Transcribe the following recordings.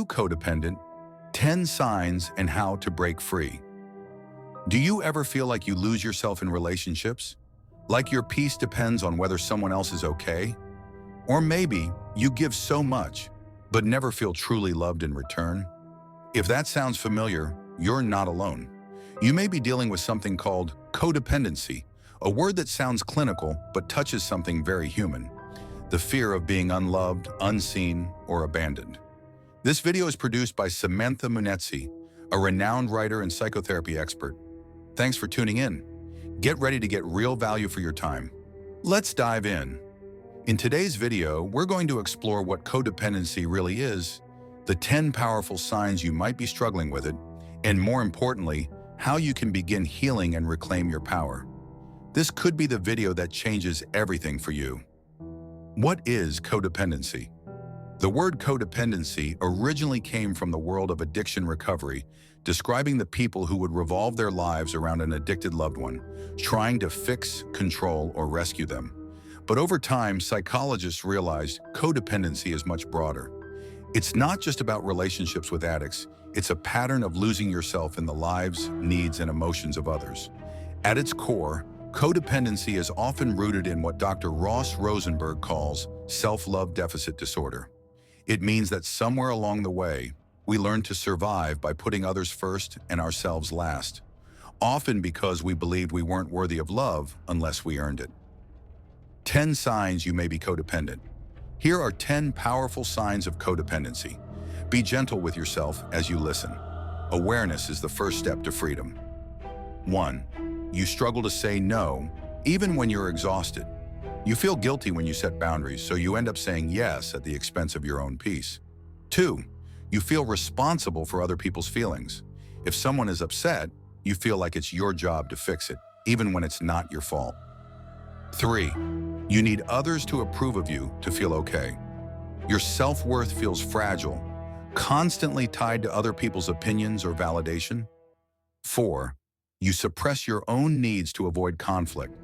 you codependent? 10 signs and how to break free. Do you ever feel like you lose yourself in relationships? Like your peace depends on whether someone else is okay? Or maybe you give so much, but never feel truly loved in return? If that sounds familiar, you're not alone. You may be dealing with something called codependency, a word that sounds clinical but touches something very human: the fear of being unloved, unseen, or abandoned. This video is produced by Samantha Munetsi, a renowned writer and psychotherapy expert. Thanks for tuning in. Get ready to get real value for your time. Let's dive in. In today's video, we're going to explore what codependency really is, the 10 powerful signs you might be struggling with it, and more importantly, how you can begin healing and reclaim your power. This could be the video that changes everything for you. What is codependency? The word codependency originally came from the world of addiction recovery, describing the people who would revolve their lives around an addicted loved one, trying to fix, control, or rescue them. But over time, psychologists realized codependency is much broader. It's not just about relationships with addicts, it's a pattern of losing yourself in the lives, needs, and emotions of others. At its core, codependency is often rooted in what Dr. Ross Rosenberg calls self-love deficit disorder. It means that somewhere along the way, we learn to survive by putting others first and ourselves last, often because we believed we weren't worthy of love unless we earned it. 10 signs you may be codependent. Here are 10 powerful signs of codependency. Be gentle with yourself as you listen. Awareness is the first step to freedom. 1. You struggle to say no, even when you're exhausted. You feel guilty when you set boundaries, so you end up saying yes at the expense of your own peace. 2. You feel responsible for other people's feelings. If someone is upset, you feel like it's your job to fix it, even when it's not your fault. 3. You need others to approve of you to feel okay. Your self-worth feels fragile, constantly tied to other people's opinions or validation. 4. You suppress your own needs to avoid conflict.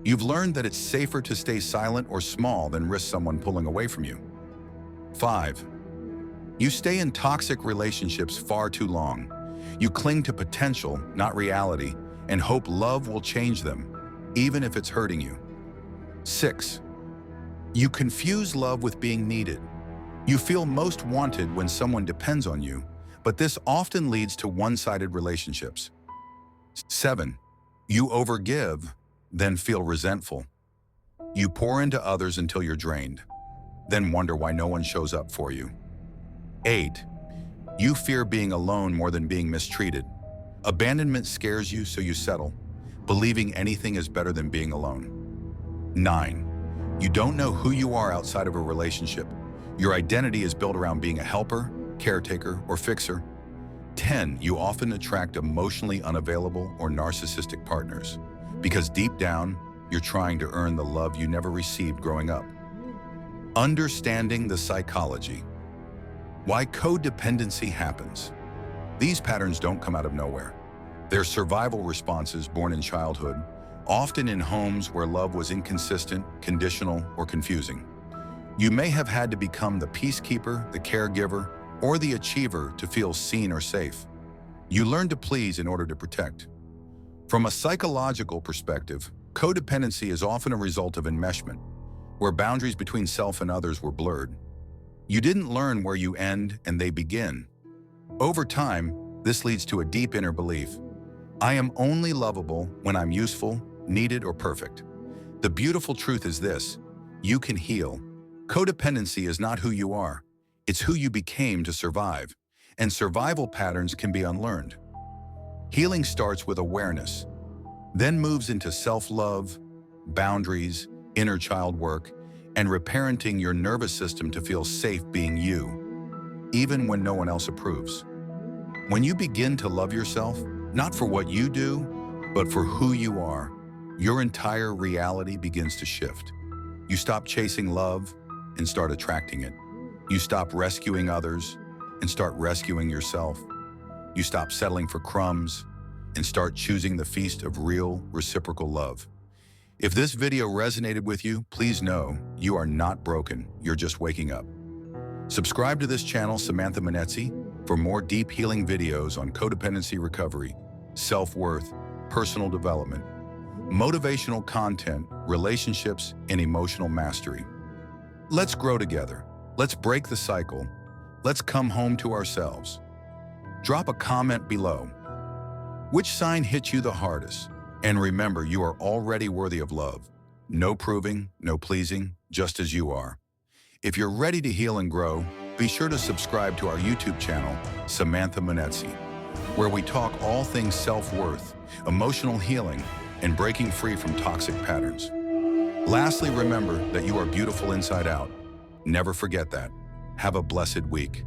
You've learned that it's safer to stay silent or small than risk someone pulling away from you. 5. You stay in toxic relationships far too long. You cling to potential, not reality, and hope love will change them, even if it's hurting you. 6. You confuse love with being needed. You feel most wanted when someone depends on you, but this often leads to one-sided relationships. 7. You overgive, then feel resentful. You pour into others until you're drained, then wonder why no one shows up for you. 8. You fear being alone more than being mistreated. Abandonment scares you, so you settle, believing anything is better than being alone. 9. You don't know who you are outside of a relationship. Your identity is built around being a helper, caretaker, or fixer. 10. You often attract emotionally unavailable or narcissistic partners, because deep down, you're trying to earn the love you never received growing up. Understanding the psychology. Why codependency happens. These patterns don't come out of nowhere. They're survival responses born in childhood, often in homes where love was inconsistent, conditional, or confusing. You may have had to become the peacekeeper, the caregiver, or the achiever to feel seen or safe. You learn to please in order to protect. From a psychological perspective, codependency is often a result of enmeshment, where boundaries between self and others were blurred. You didn't learn where you end and they begin. Over time, this leads to a deep inner belief: I am only lovable when I'm useful, needed, or perfect. The beautiful truth is this: you can heal. Codependency is not who you are, it's who you became to survive, and survival patterns can be unlearned. Healing starts with awareness, then moves into self-love, boundaries, inner child work, and reparenting your nervous system to feel safe being you, even when no one else approves. When you begin to love yourself, not for what you do, but for who you are, your entire reality begins to shift. You stop chasing love and start attracting it. You stop rescuing others and start rescuing yourself. You stop settling for crumbs and start choosing the feast of real, reciprocal love. If this video resonated with you, please know you are not broken. You're just waking up. Subscribe to this channel, Samantha Munetsi, for more deep healing videos on codependency recovery, self-worth, personal development, motivational content, relationships, and emotional mastery. Let's grow together. Let's break the cycle. Let's come home to ourselves. Drop a comment below. Which sign hit you the hardest? And remember, you are already worthy of love. No proving, no pleasing, just as you are. If you're ready to heal and grow, be sure to subscribe to our YouTube channel, Samantha Munetsi, where we talk all things self-worth, emotional healing, and breaking free from toxic patterns. Lastly, remember that you are beautiful inside out. Never forget that. Have a blessed week.